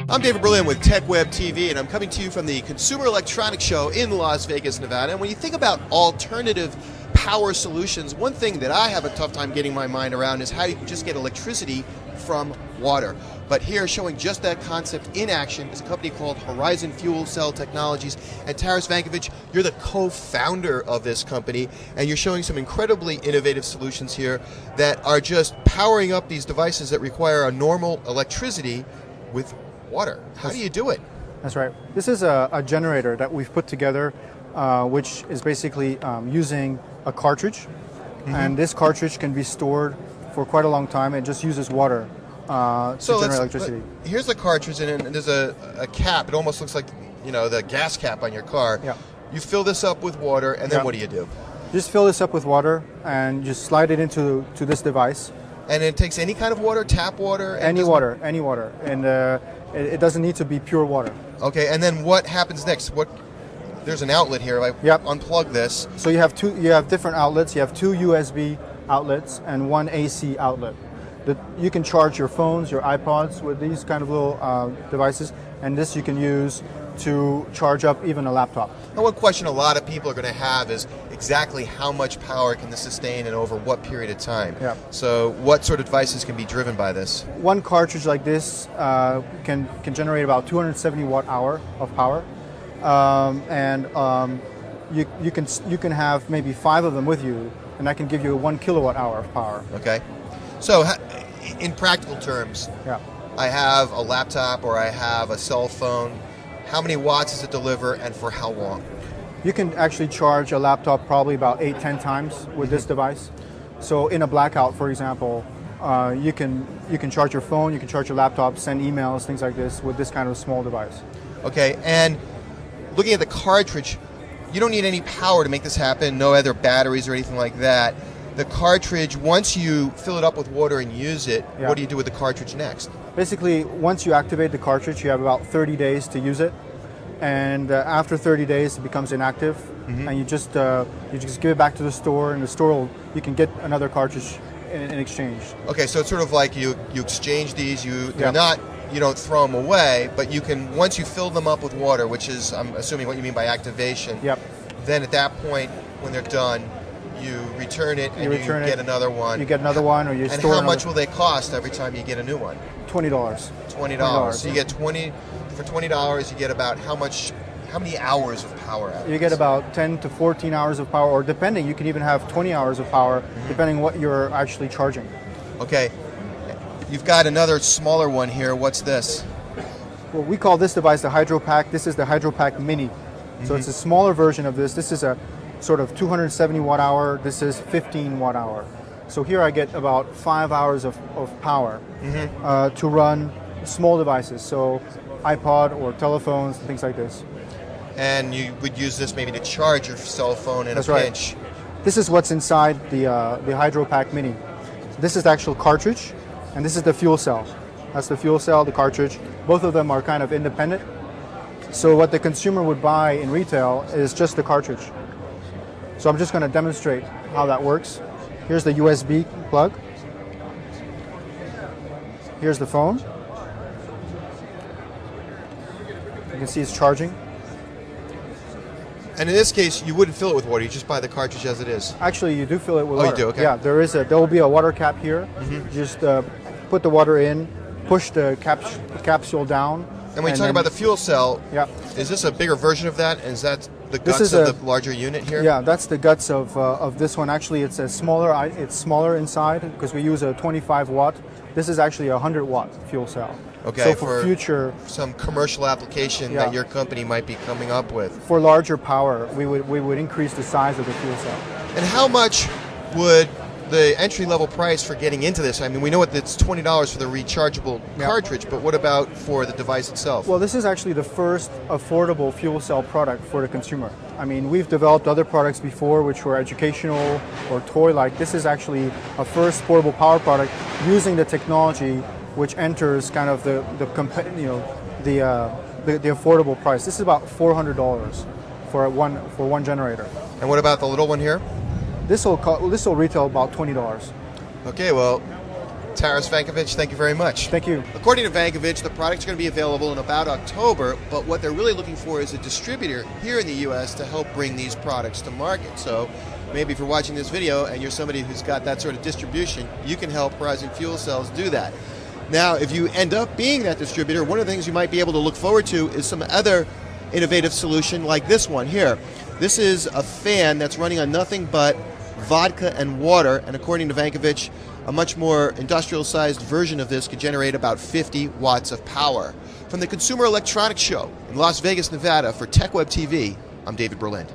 I'm David Berlin with TechWeb TV, and I'm coming to you from the Consumer Electronics Show in Las Vegas, Nevada. And when you think about alternative power solutions, one thing that I have a tough time getting my mind around is how you can just get electricity from water. But here, showing just that concept in action, is a company called Horizon Fuel Cell Technologies. And Taras Vankovic, you're the co-founder of this company, and you're showing some incredibly innovative solutions here that are just powering up these devices that require a normal electricity with water. How do you do it? That's right. This is a generator that we've put together, which is basically using a cartridge. And this cartridge can be stored for quite a long time. It just uses water to generate electricity. Here's the cartridge, and there's a cap. It almost looks like, you know, the gas cap on your car. Yeah. You fill this up with water, and then what do you do? Just fill this up with water and just slide it into this device. And it takes any kind of water, tap water? Any water. And it doesn't need to be pure water. Okay, and then what happens next? There's an outlet here. If I unplug this. So you have different outlets. You have two USB outlets and one AC outlet. You can charge your phones, your iPods with these kind of little devices, and this you can use to charge up even a laptop. Now, one question a lot of people are going to have is exactly how much power can this sustain and over what period of time? Yeah. So what sort of devices can be driven by this? One cartridge like this can generate about 270 watt-hour of power, you can have maybe 5 of them with you, and that can give you 1 kilowatt-hour of power. Okay. So in practical terms, I have a laptop or I have a cell phone. How many watts does it deliver, and for how long? You can actually charge a laptop probably about 8-10 times with this device. So in a blackout, for example, you can charge your phone, you can charge your laptop, send emails, things like this with this kind of small device. Okay, and looking at the cartridge, you don't need any power to make this happen, no other batteries or anything like that. The cartridge, once you fill it up with water and use it, what do you do with the cartridge next? Basically, once you activate the cartridge, you have about 30 days to use it. And after 30 days, it becomes inactive. And you just give it back to the store, and the store you can get another cartridge in exchange. Okay, so it's sort of like you exchange these. You don't throw them away, but you can, once you fill them up with water, which is, I'm assuming what you mean by activation. Then at that point, when they're done, you return it and you get another one. You get another one, or you store. And how much will they cost every time you get a new one? $20. $20. So you get for $20. You get about how many hours of power out of You get about 10 to 14 hours of power, or depending, you can even have 20 hours of power, depending what you're actually charging. Okay. You've got another smaller one here. What's this? Well, we call this device the HydroPack. This is the HydroPack Mini. So it's a smaller version of this. This is a sort of 270 watt-hour. This is 15 watt-hour. So here I get about 5 hours of power to run small devices, so iPod or telephones, things like this. And you would use this maybe to charge your cell phone in a pinch. Right. This is what's inside the HydroPack Mini. This is the actual cartridge, and this is the fuel cell. That's the fuel cell, the cartridge. Both of them are kind of independent. So what the consumer would buy in retail is just the cartridge. So I'm just going to demonstrate how that works. Here's the USB plug. Here's the phone. You can see it's charging. And in this case, you wouldn't fill it with water. You just buy the cartridge as it is. Actually, you do fill it with water. Oh, you do? Okay. Yeah, there will be a water cap here. Just put the water in, push the capsule down. And when you talk about the fuel cell, is this a bigger version of that? Is that the guts of the larger unit here? Yeah, that's the guts of this one. Actually, it's smaller inside because we use a 25 watt. This is actually a 100 watt fuel cell. Okay, so for future, some commercial application that your company might be coming up with. For larger power, we would increase the size of the fuel cell. And how much would the entry-level price for getting into this? I mean, we know it's $20 for the rechargeable cartridge, but what about for the device itself? Well, this is actually the first affordable fuel cell product for the consumer. I mean, we've developed other products before which were educational or toy-like. This is actually a first portable power product using the technology which enters kind of the affordable price. This is about $400 for one generator. And what about the little one here? This will retail about $20. Okay, well, Taras Vankovich, thank you very much. Thank you. According to Vankovich, the product's going to be available in about October, but what they're really looking for is a distributor here in the U.S. to help bring these products to market. So maybe if you're watching this video and you're somebody who's got that sort of distribution, you can help Horizon Fuel Cells do that. Now, if you end up being that distributor, one of the things you might be able to look forward to is some other innovative solution like this one here. This is a fan that's running on nothing but vodka and water, and according to Vankovich, a much more industrial-sized version of this could generate about 50 watts of power. From the Consumer Electronics Show in Las Vegas, Nevada, for TechWeb TV, I'm David Berlind.